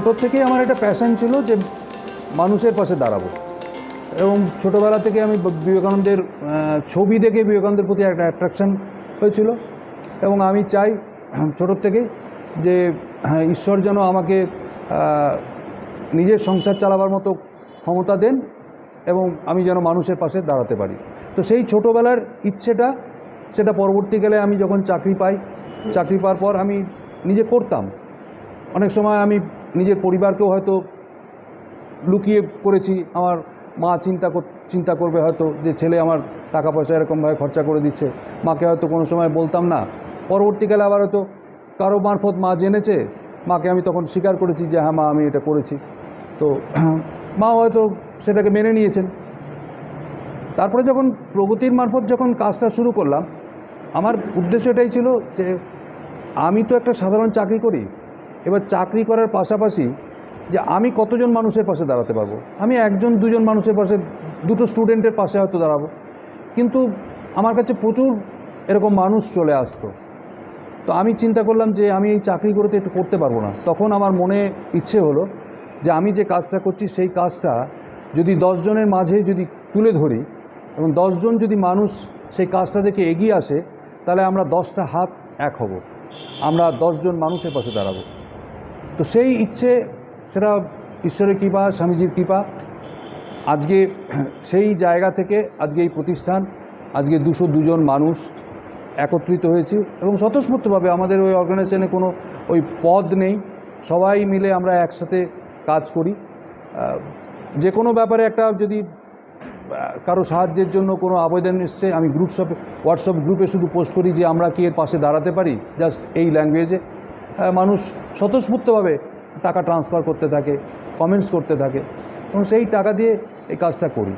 ছোটোর থেকেই আমার একটা প্যাশন ছিল যে মানুষের পাশে দাঁড়াবো, এবং ছোটোবেলা থেকে আমি বিবেকানন্দের ছবি দেখে বিবেকানন্দের প্রতি একটা অ্যাট্রাকশান হয়েছিল। এবং আমি চাই ছোটোর থেকেই যে ঈশ্বর যেন আমাকে নিজের সংসার চালাবার মতো ক্ষমতা দেন এবং আমি যেন মানুষের পাশে দাঁড়াতে পারি। তো সেই ছোটোবেলার ইচ্ছেটা, সেটা পরবর্তীকালে আমি যখন চাকরি পাই, চাকরি পাওয়ার পর আমি নিজে করতাম। অনেক সময় আমি নিজের পরিবারকেও হয়তো লুকিয়ে করেছি। আমার মা চিন্তা করবে হয়তো যে ছেলে আমার টাকা পয়সা এরকমভাবে খরচা করে দিচ্ছে, মাকে হয়তো কোনো সময় বলতাম না। পরবর্তীকালে আবার হয়তো কারো মারফত মা জেনেছে, মাকে আমি তখন স্বীকার করেছি যে হ্যাঁ মা আমি এটা করেছি। তো মা হয়তো সেটাকে মেনে নিয়েছেন। তারপরে যখন প্রগতির মারফত যখন কাজটা শুরু করলাম, আমার উদ্দেশ্য এটাই ছিল যে আমি তো একটা সাধারণ চাকরি করি, এবার চাকরি করার পাশাপাশি যে আমি কতজন মানুষের পাশে দাঁড়াতে পারবো। আমি একজন দুজন মানুষের পাশে, দুটো স্টুডেন্টের পাশে হয়তো দাঁড়াবো, কিন্তু আমার কাছে প্রচুর এরকম মানুষ চলে আসতো। তো আমি চিন্তা করলাম যে আমি এই চাকরি করে তো একটু করতে পারবো না। তখন আমার মনে ইচ্ছে হলো যে আমি যে কাজটা করছি সেই কাজটা যদি 10 জনের মাঝে যদি তুলে ধরি এবং 10 জন যদি মানুষ সেই কাজটা দেখে এগিয়ে আসে, তাহলে আমরা 10টা হাত এক হব, আমরা 10 জন মানুষের পাশে দাঁড়াবো। তো সেই ইচ্ছে, সেটা ঈশ্বরের কৃপা, স্বামীজির কৃপা, আজকে সেই জায়গা থেকে আজকে এই প্রতিষ্ঠান, আজকে 202 জন মানুষ একত্রিত হয়েছি এবং স্বতঃস্ফূর্তভাবে আমাদের ওই অর্গানাইজেশনে কোনো ওই পদ নেই, সবাই মিলে আমরা একসাথে কাজ করি। যে কোনো ব্যাপারে একটা যদি কারো সাহায্যের জন্য কোনো আবেদন এসছে, আমি হোয়াটসঅ্যাপ গ্রুপে শুধু পোস্ট করি যে আমরা কি এর পাশে দাঁড়াতে পারি, জাস্ট এই ল্যাঙ্গুয়েজে। মানুষ স্বতঃস্ফূর্তভাবে টাকা ট্রান্সফার করতে থাকে, কমেন্টস করতে থাকে এবং সেই টাকা দিয়ে এই কাজটা করি।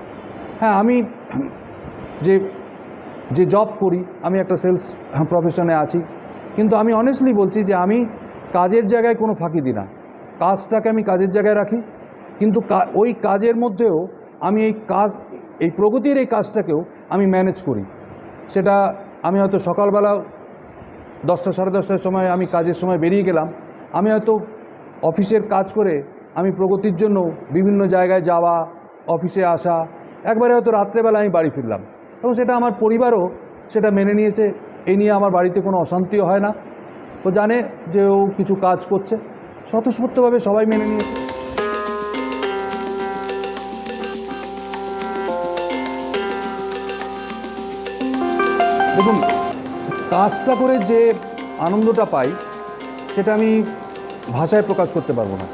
হ্যাঁ, আমি যে জব করি, আমি একটা সেলস প্রফেশনে আছি, কিন্তু আমি অনেস্টলি বলছি যে আমি কাজের জায়গায় কোনো ফাঁকি দিই না। কাজটাকে আমি কাজের জায়গায় রাখি, কিন্তু ওই কাজের মধ্যেও আমি এই প্রগতির এই কাজটাকেও আমি ম্যানেজ করি। সেটা আমি হয়তো সকালবেলা 10টা সাড়ে 10টার সময় আমি কাজের সময় বেরিয়ে গেলাম, আমি হয়তো অফিসের কাজ করে আমি প্রগতির জন্য বিভিন্ন জায়গায় যাওয়া, অফিসে আসা, একবারে হয়তো রাত্রেবেলা আমি বাড়ি ফিরলাম, এবং সেটা আমার পরিবারও সেটা মেনে নিয়েছে। এই নিয়ে আমার বাড়িতে কোনো অশান্তিও হয় না। তো জানে যে ও কিছু কাজ করছে, স্বতঃস্ফূর্তভাবে সবাই মেনে নিয়েছে। দেখুন, কাজটা করে যে আনন্দটা পাই সেটা আমি ভাষায় প্রকাশ করতে পারবো না।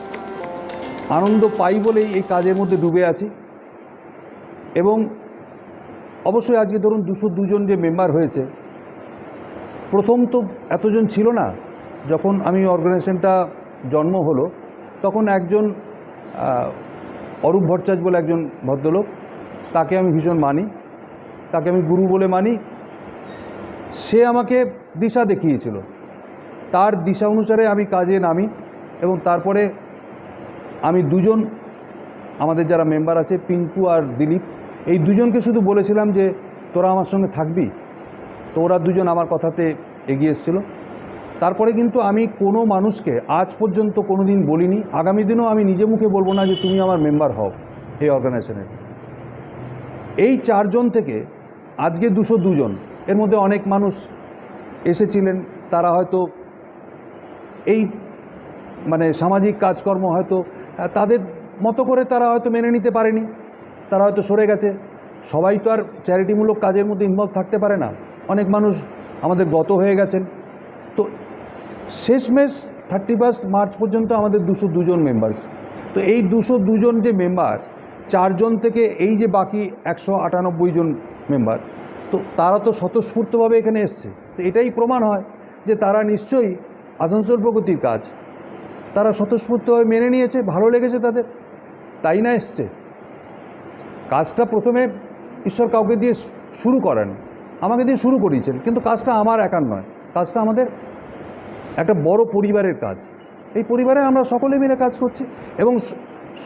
আনন্দ পাই বলেই এই কাজের মধ্যে ডুবে আছি। এবং অবশ্যই আজকে ধরুন 202 জন যে মেম্বার হয়েছে, প্রথম তো এতজন ছিল না। যখন আমি অর্গানাইজেশনটা জন্ম হলো তখন একজন অরূপ ভট্টাচার্য বলে একজন ভদ্রলোক, তাকে আমি ভীষণ মানি, তাকে আমি গুরু বলে মানি। সে আমাকে দিশা দেখিয়েছিল, তার দিশা অনুসারে আমি কাজে নামি। এবং তারপরে আমি দুজন, আমাদের যারা মেম্বার আছে পিঙ্কু আর দিলীপ, এই দুজনকে শুধু বলেছিলাম যে তোরা আমার সঙ্গে থাকবি। তো ওরা দুজন আমার কথাতে এগিয়ে এসেছিলো। তারপরে কিন্তু আমি কোনো মানুষকে আজ পর্যন্ত কোনো দিন বলিনি, আগামী দিনও আমি নিজে মুখে বলবো না যে তুমি আমার মেম্বার হও এই অর্গানাইজেশনের। এই 4 জন থেকে আজকে 202 জন, এর মধ্যে অনেক মানুষ এসেছিলেন, তারা হয়তো এই সামাজিক কাজকর্ম হয়তো তাদের মতো করে তারা হয়তো মেনে নিতে পারেনি, তারা হয়তো সরে গেছে। সবাই তো আর চ্যারিটিমূলক কাজের মধ্যে ইনভলভ থাকতে পারে না, অনেক মানুষ আমাদের গত হয়ে গেছেন। তো শেষমেশ 31 মার্চ পর্যন্ত আমাদের 202 জন মেম্বার্স। তো এই 202 জন যে মেম্বার, 4 জন থেকে এই যে বাকি 198 জন মেম্বার, তো তারা তো স্বতঃস্ফূর্তভাবে এখানে এসছে। তো এটাই প্রমাণ হয় যে তারা নিশ্চয়ই আসানসোল প্রগতির কাজ তারা স্বতঃস্ফূর্তভাবে মেনে নিয়েছে, ভালো লেগেছে তাদের, তাই না এসছে। কাজটা প্রথমে ঈশ্বর কাউকে দিয়ে শুরু করেন, আমাকে দিয়ে শুরু করিয়েছেন, কিন্তু কাজটা আমার একার নয়, কাজটা আমাদের একটা বড় পরিবারের কাজ। এই পরিবারে আমরা সকলে মিলে কাজ করছি এবং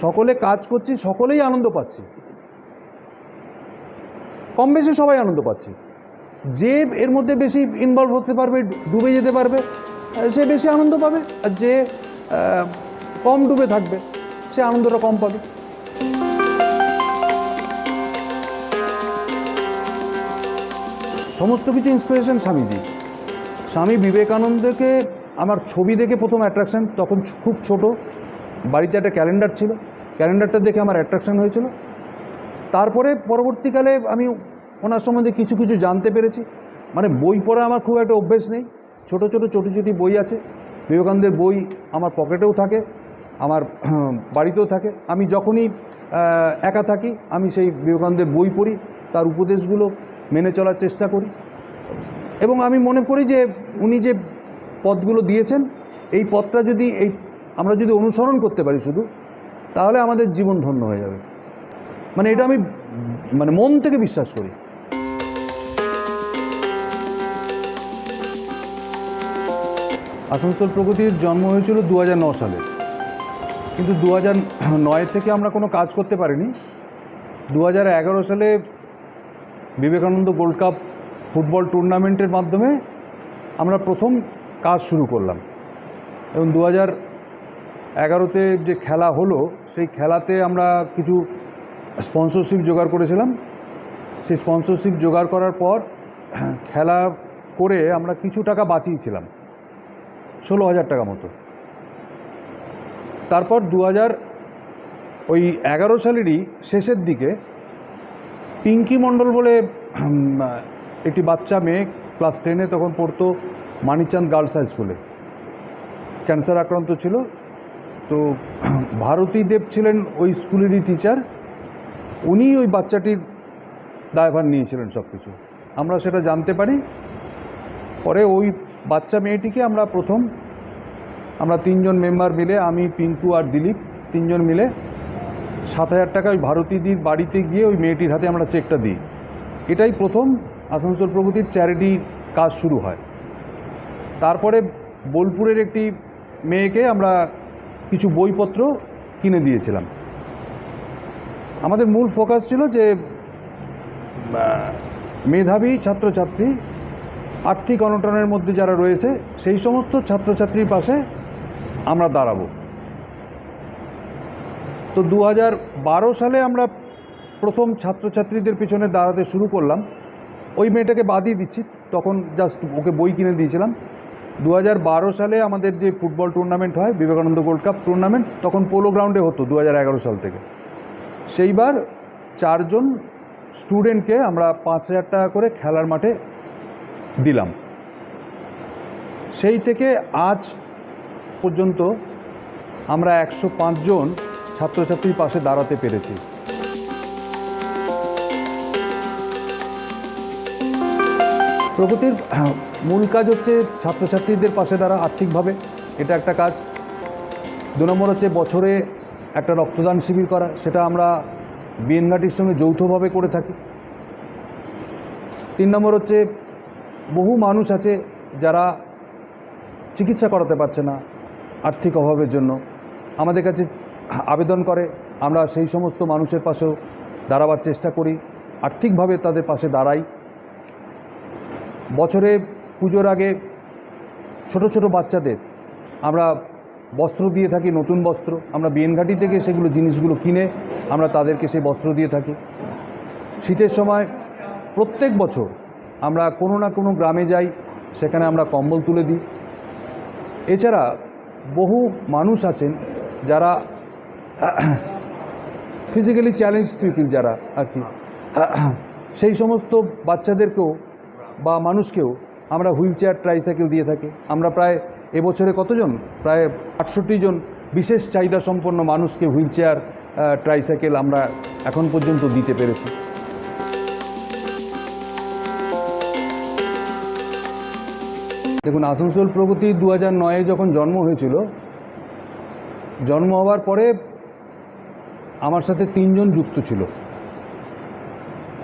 সকলে কাজ করছি, সকলেই আনন্দ পাচ্ছি, কম বেশি সবাই আনন্দ পাচ্ছি। যে এর মধ্যে বেশি ইনভলভ হতে পারবে, ডুবে যেতে পারবে, সে বেশি আনন্দ পাবে। আর যে কম ডুবে থাকবে, সে আনন্দটা কম পাবে। সমস্ত কিছু ইন্সপিরেশন স্বামীজি। স্বামী বিবেকানন্দকে আমার ছবি দেখে প্রথম অ্যাট্রাকশান, তখন খুব ছোট, বাড়িতে একটা ক্যালেন্ডার ছিল, ক্যালেন্ডারটা দেখে আমার অ্যাট্রাকশান হয়েছিল। তারপরে পরবর্তীকালে আমি ওনার সম্বন্ধে কিছু কিছু জানতে পেরেছি। মানে বই পড়া আমার খুব একটা অভ্যেস নেই, ছোট ছোট চটি বই আছে, বিবেকানন্দের বই আমার পকেটেও থাকে, আমার বাড়িতেও থাকে। আমি যখনই একা থাকি আমি সেই বিবেকানন্দের বই পড়ি, তার উপদেশগুলো মেনে চলার চেষ্টা করি, এবং আমি মনে করি যে উনি যে পথগুলো দিয়েছেন, এই পথটা যদি আমরা যদি অনুসরণ করতে পারি শুধু, তাহলে আমাদের জীবন ধন্য হয়ে যাবে। মানে এটা আমি মন থেকে বিশ্বাস করি। আসানসোল প্রগতির জন্ম হয়েছিল 2009 সালে, কিন্তু 2009 থেকে আমরা কোনো কাজ করতে পারিনি। 2011 সালে বিবেকানন্দ গোল্ড কাপ ফুটবল টুর্নামেন্টের মাধ্যমে আমরা প্রথম কাজ শুরু করলাম, এবং 2011-তে যে খেলা হলো, সেই খেলাতে আমরা কিছু স্পন্সরশিপ জোগাড় করেছিলাম। সেই স্পন্সরশিপ জোগাড় করার পর খেলা করে আমরা কিছু টাকা বাঁচিয়েছিলাম, 16,000 টাকা মতো। তারপর 2011 সালেরই শেষের দিকে পিঙ্কি মণ্ডল বলে একটি বাচ্চা মেয়ে, ক্লাস 10-এ তখন পড়তো, মানিকচাঁদ গার্লস হাই স্কুলে, ক্যান্সার আক্রান্ত ছিল। তো ভারতী দেব ছিলেন ওই স্কুলেরই টিচার, উনি ওই বাচ্চাটির দায়ভার নিয়েছিলেন সব কিছু। আমরা সেটা জানতে পারি। পরে ওই বাচ্চা মেয়েটিকে আমরা 3জন মেম্বার মিলে, আমি, পিঙ্কু আর দিলীপ, 3জন মিলে 7,000 টাকা ওই ভারতীদির বাড়িতে গিয়ে ওই মেয়েটির হাতে আমরা চেকটা দিই। এটাই প্রথম আসানসোল প্রগতির চ্যারিটি কাজ শুরু হয়। তারপরে বোলপুরের একটি মেয়েকে আমরা কিছু বইপত্র কিনে দিয়েছিলাম। আমাদের মূল ফোকাস ছিল যে মেধাবী ছাত্রছাত্রী, আর্থিক অনটনের মধ্যে যারা রয়েছে, সেই সমস্ত ছাত্রছাত্রীর পাশে আমরা দাঁড়াবো। তো 2012 সালে আমরা প্রথম ছাত্রছাত্রীদের পিছনে দাঁড়াতে শুরু করলাম। ওই মেয়েটাকে বাদই দিচ্ছি, তখন জাস্ট ওকে বই কিনে দিয়েছিলাম। 2012 সালে আমাদের যে ফুটবল টুর্নামেন্ট হয়, বিবেকানন্দ গোল্ড কাপ টুর্নামেন্ট, তখন পোলো গ্রাউন্ডে হতো 2011 সাল থেকে। সেইবার 4জন স্টুডেন্টকে আমরা 5,000 টাকা করে খেলার মাঠে দিলাম। সেই থেকে আজ পর্যন্ত আমরা 105 জন ছাত্রছাত্রীর পাশে দাঁড়াতে পেরেছি। প্রগতির মূল কাজ হচ্ছে ছাত্রছাত্রীদের পাশে দাঁড়া আর্থিকভাবে, এটা একটা কাজ। 2 নম্বর হচ্ছে বছরে একটা রক্তদান শিবির করা, সেটা আমরা বিএনঘাটির সঙ্গে যৌথভাবে করে থাকি। 3 নম্বর হচ্ছে বহু মানুষ আছে যারা চিকিৎসা করাতে পারছে না আর্থিক অভাবের জন্য, আমাদের কাছে আবেদন করে, আমরা সেই সমস্ত মানুষের পাশেও দাঁড়াবার চেষ্টা করি, আর্থিকভাবে তাদের পাশে দাঁড়াই। বছরে পুজোর আগে ছোট ছোট বাচ্চাদের আমরা বস্ত্র দিয়ে থাকি, নতুন বস্ত্র। আমরা বিএনঘাটি থেকে সেগুলো জিনিসগুলো কিনে আমরা তাদেরকে সেই বস্ত্র দিয়ে থাকি। শীতের সময় প্রত্যেক বছর আমরা কোনো না কোনো গ্রামে যাই, সেখানে আমরা কম্বল তুলে দিই। এছাড়া বহু মানুষ আছেন যারা ফিজিক্যালি চ্যালেঞ্জ পিপল, যারা আর কি, সেই সমস্ত বাচ্চাদেরকেও বা মানুষকেও আমরা হুইল চেয়ার, ট্রাইসাইকেল দিয়ে থাকি। আমরা প্রায় এবছরে কতজন, প্রায় 68 জন বিশেষ চাহিদা সম্পন্ন মানুষকে হুইল চেয়ার, ট্রাইসাইকেল আমরা এখন পর্যন্ত দিতে পেরেছি। দেখুন, আসানসোল প্রগতি 2009-এ যখন জন্ম হয়েছিল, জন্ম হওয়ার পরে আমার সাথে 3 জন যুক্ত ছিল।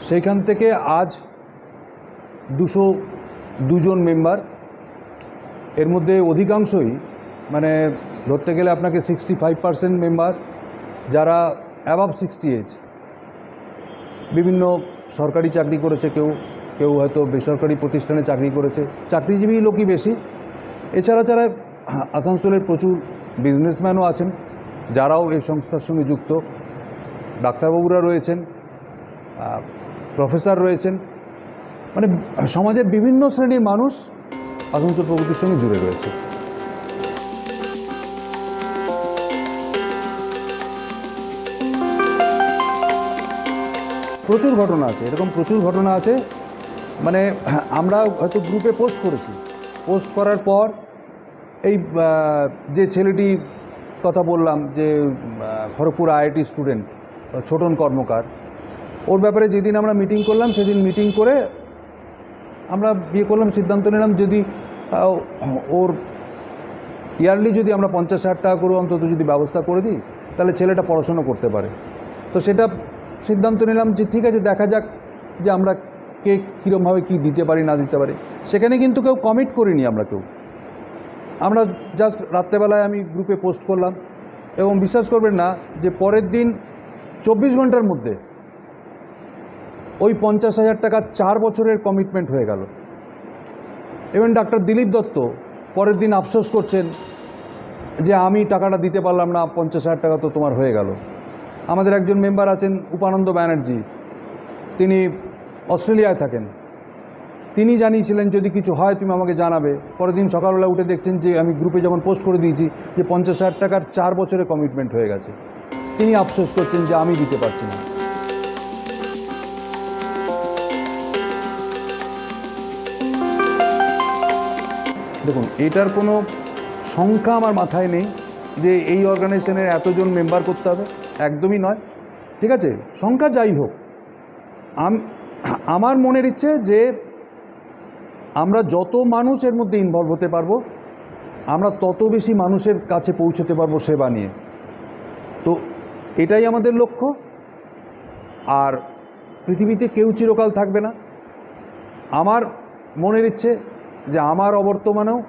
সেইখান থেকে আজ 202 জন মেম্বার। এর মধ্যে অধিকাংশই, মানে ধরতে গেলে আপনাকে 65% মেম্বার যারা অ্যাবাভ 60 এজ, বিভিন্ন সরকারি চাকরি করেছে, কেউ হয়তো বেসরকারি প্রতিষ্ঠানে চাকরি করেছে, চাকরিজীবী লোকই বেশি। এছাড়া আসানসোলের প্রচুর বিজনেসম্যানও আছেন। যারাও এই সংস্থার সঙ্গে যুক্ত, ডাক্তারবাবুরা রয়েছেন, প্রফেসর রয়েছেন, মানে সমাজের বিভিন্ন শ্রেণীর মানুষ আসানসোল প্রগতির সঙ্গে জুড়ে রয়েছে। প্রচুর ঘটনা আছে, এরকম প্রচুর ঘটনা আছে। মানে আমরা হয়তো গ্রুপে পোস্ট করেছি, পোস্ট করার পর এই যে ছেলেটি কথা বললাম, যে খড়গপুর আইআইটি স্টুডেন্ট ছোটন কর্মকার, ওর ব্যাপারে যেদিন আমরা মিটিং করলাম, সেদিন মিটিং করে আমরা করলাম, সিদ্ধান্ত নিলাম যদি ওর ইয়ারলি যদি আমরা 50,000 টাকা করে অন্তত যদি ব্যবস্থা করে দিই, তাহলে ছেলেটা পড়াশোনা করতে পারে। তো সেটা সিদ্ধান্ত নিলাম যে ঠিক আছে, দেখা যাক যে আমরা কে কীরকমভাবে কী দিতে পারি না দিতে পারি। সেখানে কিন্তু কেউ কমিট করিনি আমরা জাস্ট রাত্রেবেলায় আমি গ্রুপে পোস্ট করলাম, এবং বিশ্বাস করবেন না যে পরের দিন 24 ঘন্টার মধ্যে ওই 50,000 টাকা 4 বছরের কমিটমেন্ট হয়ে গেল। এবং ডাক্তার দিলীপ দত্ত পরের দিন আফসোস করছেন যে আমি টাকাটা দিতে পারলাম না, 50,000 টাকা তো তোমার হয়ে গেল। আমাদের একজন মেম্বার আছেন উপানন্দ ব্যানার্জি, তিনি অস্ট্রেলিয়ায় থাকেন, তিনি জানিয়েছিলেন যদি কিছু হয় তুমি আমাকে জানাবে। পরের দিন সকালবেলা উঠে দেখছেন যে আমি গ্রুপে যখন পোস্ট করে দিয়েছি যে 50,000 টাকার 4 বছরের কমিটমেন্ট হয়ে গেছে। তিনি আফসোস করছেন যে আমি দিতে পারছি না। দেখুন, এটার কোনো সংখ্যা আমার মাথায় নেই যে এই অর্গানাইজেশনের এতজন মেম্বার করতে হবে, একদমই নয়, ঠিক আছে। সংখ্যা যাই হোক, আমার মনের ইচ্ছে যে আমরা যত মানুষ এর মধ্যে ইনভলভ হতে পারবো, আমরা তত বেশি মানুষের কাছে পৌঁছতে পারবো সেবা নিয়ে। তো এটাই আমাদের লক্ষ্য। আর পৃথিবীতে কেউ চিরকাল থাকবে না। আমার মনের ইচ্ছে যে আমার অবর্তমানেও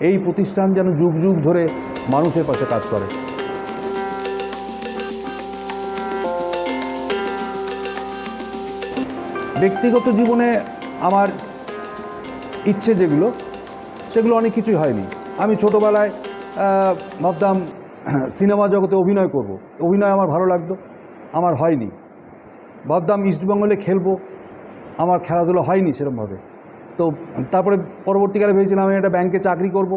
এই প্রতিষ্ঠান যেন যুগ যুগ ধরে মানুষের পাশে কাজ করে। ব্যক্তিগত জীবনে আমার ইচ্ছে যেগুলো, সেগুলো অনেক কিছুই হয়নি। আমি ছোটোবেলায় ভাবতাম সিনেমা জগতে অভিনয় করব, অভিনয় আমার ভালো লাগতো, আমার হয়নি। ভাবতাম ইস্টবেঙ্গলে খেলবো, আমার খেলাধুলো হয়নি সেরকমভাবে। তো তারপরে পরবর্তীকালে ভেবেছিলাম আমি একটা ব্যাংকে চাকরি করব,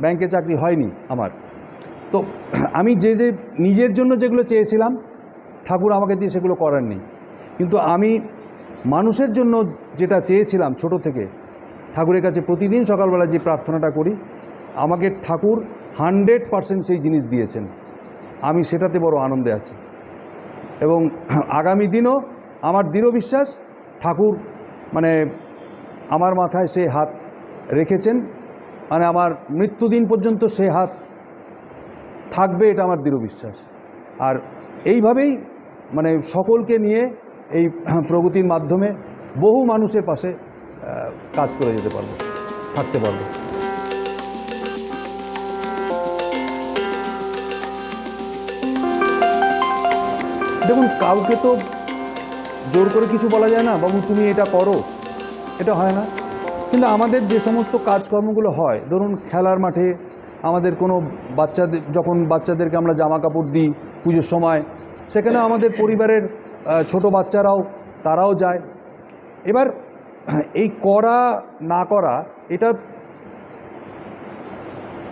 ব্যাংকে চাকরি হয়নি আমার। তো আমি যে যে নিজের জন্য যেগুলো চেয়েছিলাম, ঠাকুর আমাকে দিয়ে সেগুলো করার নেই। কিন্তু আমি মানুষের জন্য যেটা চেয়েছিলাম ছোট থেকে, ঠাকুরের কাছে প্রতিদিন সকালবেলা যে প্রার্থনাটা করি, আমাকে ঠাকুর 100% সেই জিনিস দিয়েছেন। আমি সেটাতে বড় আনন্দে আছি। এবং আগামী দিনও আমার দৃঢ় বিশ্বাস ঠাকুর মানে আমার মাথায় সে হাত রেখেছেন, মানে আমার মৃত্যুদিন পর্যন্ত সে হাত থাকবে, এটা আমার দৃঢ় বিশ্বাস। আর এইভাবেই মানে সকলকে নিয়ে এই প্রগতির মাধ্যমে বহু মানুষের পাশে কাজ করে যেতে পারবো, থাকতে পারবো। দেখুন, কাউকে তো জোর করে কিছু বলা যায় না, বাবু তুমি এটা করো, এটা হয় না। কিন্তু আমাদের যে সমস্ত কাজকর্মগুলো হয়, ধরুন খেলার মাঠে আমাদের কোনো বাচ্চাদের, যখন বাচ্চাদেরকে আমরা জামা কাপড় দিই পুজোর সময়, সেখানে আমাদের পরিবারের ছোট বাচ্চারাও তারাও যায়। এবার এই করা না করা, এটা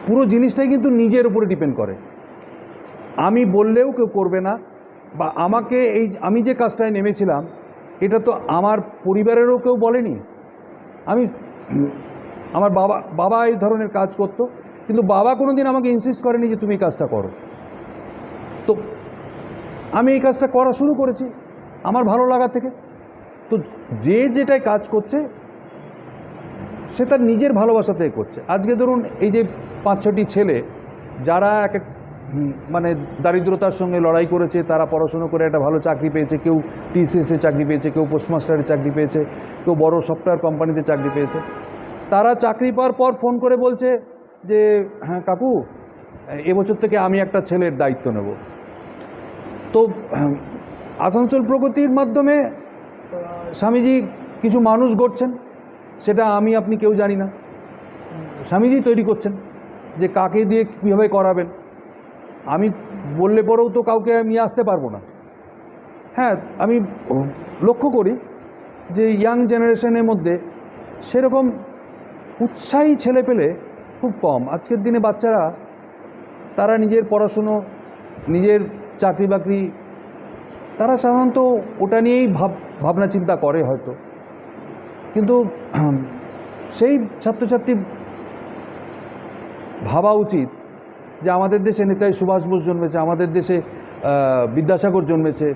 পুরো জিনিসটাই কিন্তু নিজের উপরে ডিপেন্ড করে। আমি বললেও কেউ করবে না, বা আমাকে আমি যে কাজটায় নেমেছিলাম এটা তো আমার পরিবারেরও কেউ বলেনি। আমার বাবা এই ধরনের কাজ করতো, কিন্তু বাবা কোনো দিন আমাকে ইনসিস্ট করেনি যে তুমি এই কাজটা করো। তো আমি এই কাজটা করা শুরু করেছি আমার ভালো লাগা থেকে। তো যে যেটাই কাজ করছে সে তার নিজের ভালোবাসা থেকে করছে। আজকে ধরুন এই যে 5-6টি ছেলে যারা মানে দারিদ্রতার সঙ্গে লড়াই করেছে, তারা পড়াশুনো করে একটা ভালো চাকরি পেয়েছে, কেউ টিসিএসে চাকরি পেয়েছে, কেউ পোস্টমাস্টারের চাকরি পেয়েছে, কেউ বড় সফটওয়্যার কোম্পানিতে চাকরি পেয়েছে। তারা চাকরি পাওয়ার পর ফোন করে বলছে যে হ্যাঁ কাকু, এবছর থেকে আমি একটা ছেলের দায়িত্ব নেব। তো আসানসোল প্রগতির মাধ্যমে স্বামীজি কিছু মানুষ গড়ছেন, সেটা আমি আপনি কেউ জানি না। স্বামীজি তৈরি করছেন যে কাকে দিয়ে কীভাবে করাবেন। আমি বললে পরেও তো কাউকে নিয়ে আসতে পারবো না। হ্যাঁ, আমি লক্ষ্য করি যে ইয়াং জেনারেশনের মধ্যে সেরকম উৎসাহী ছেলেপেলে খুব কম। আজকের দিনে বাচ্চারা তারা নিজের পড়াশুনো, নিজের চাকরি বাকরি, তারা সাধারণত ওটা নিয়েই ভাবনা চিন্তা করে হয়তো। কিন্তু সেই ছাত্রছাত্রী ভাবা উচিত যে আমাদের দেশে নেতাজি সুভাষ বোস জন্মেছে, আমাদের দেশে বিদ্যাসাগর জন্মেছে,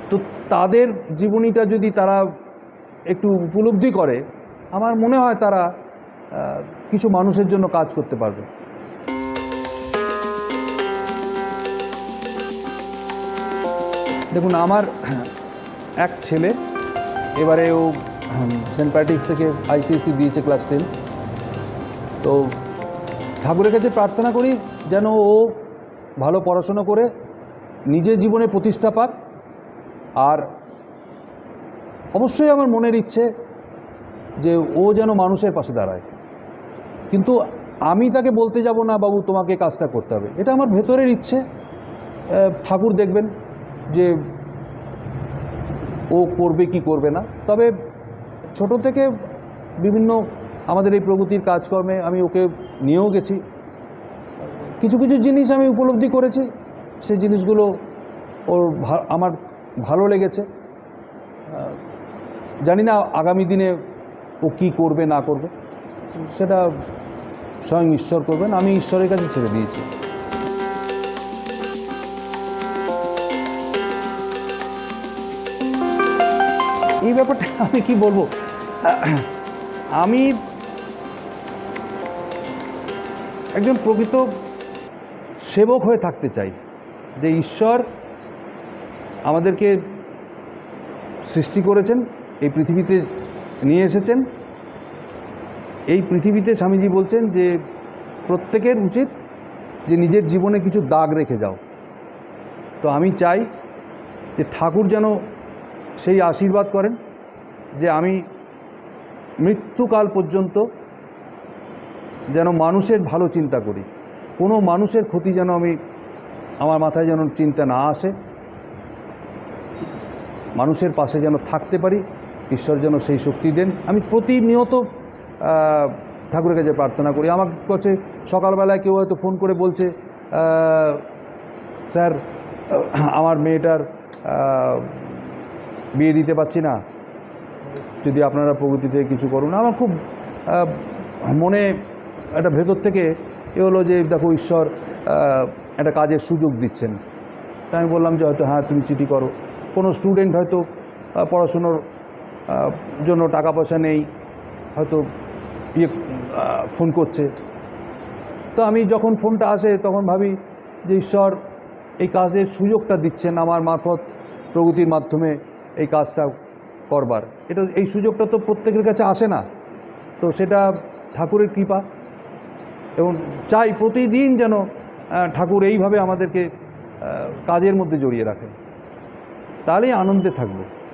তো তাদের জীবনীটা যদি তারা একটু উপলব্ধি করে, আমার মনে হয় তারা কিছু মানুষের জন্য কাজ করতে পারবে। দেখুন, আমার এক ছেলে এবারে ও সেন্ট প্যাট্রিক্স থেকে ICSE দিয়েছে ক্লাস 10। তো ঠাকুরের কাছে প্রার্থনা করি যেন ও ভালো পড়াশোনা করে নিজের জীবনে প্রতিষ্ঠা পাক। আর অবশ্যই আমার মনের ইচ্ছে যে ও যেন মানুষের পাশে দাঁড়ায়। কিন্তু আমি তাকে বলতে যাব না, বাবু তোমাকে কাজটা করতে হবে। এটা আমার ভেতরের ইচ্ছে। ঠাকুর দেখবেন যে ও করবে কি করবে না। তবে ছোট থেকে বিভিন্ন আমাদের এই প্রগতির কাজকর্মে আমি ওকে নিয়েও গেছি। কিছু কিছু জিনিস আমি উপলব্ধি করেছি, সেই জিনিসগুলো ওর আমার ভালো লেগেছে। জানি না আগামী দিনে ও কী করবে না করবে, সেটা স্বয়ং ঈশ্বর করবেন। আমি ঈশ্বরের কাছে ছেড়ে দিয়েছি। এই ব্যাপারটা আমি কি বলবো, আমি একজন প্রকৃত সেবক হয়ে থাকতে চাই। যে ঈশ্বর আমাদেরকে সৃষ্টি করেছেন, এই পৃথিবীতে নিয়ে এসেছেন। এই পৃথিবীতে স্বামীজি বলছেন যে প্রত্যেকের উচিত যে নিজের জীবনে কিছু দাগ রেখে যাও। তো আমি চাই যে ঠাকুর যেন সেই আশীর্বাদ করেন যে আমি মৃত্যুকাল পর্যন্ত যেন মানুষের ভালো চিন্তা করি, কোনো মানুষের ক্ষতি যেন আমার মাথায় যেন চিন্তা না আসে, মানুষের পাশে যেন থাকতে পারি। ঈশ্বর যেন সেই শক্তি দেন। আমি প্রতিনিয়ত ঠাকুরের কাছে প্রার্থনা করি। আমার কাছে সকালবেলায় কেউ হয়তো ফোন করে বলছে, স্যার আমার মেয়েটার বিয়ে দিতে পারছি না, যদি আপনারা প্রগতি থেকে কিছু করুন। আমার খুব মনে একটা ভেতর থেকে এ হলো যে দেখো ঈশ্বর একটা কাজের সুযোগ দিচ্ছেন। তাই আমি বললাম যে হয়তো হ্যাঁ তুমি চিঠি করো। কোনো স্টুডেন্ট হয়তো পড়াশুনোর জন্য টাকা পয়সা নেই, হয়তো ফোন করছে। তো আমি যখন ফোনটা আসে তখন ভাবি যে ঈশ্বর এই কাজের সুযোগটা দিচ্ছেন আমার মারফত, প্রগতির মাধ্যমে এই কাজটা করবার। এই সুযোগটা তো প্রত্যেকের কাছে আসে না। তো সেটা ঠাকুরের কৃপা, এবং চাই প্রতিদিন যেন ঠাকুর এইভাবে আমাদেরকে কাজের মধ্যে জড়িয়ে রাখেন, তাহলেই আনন্দে থাকবো।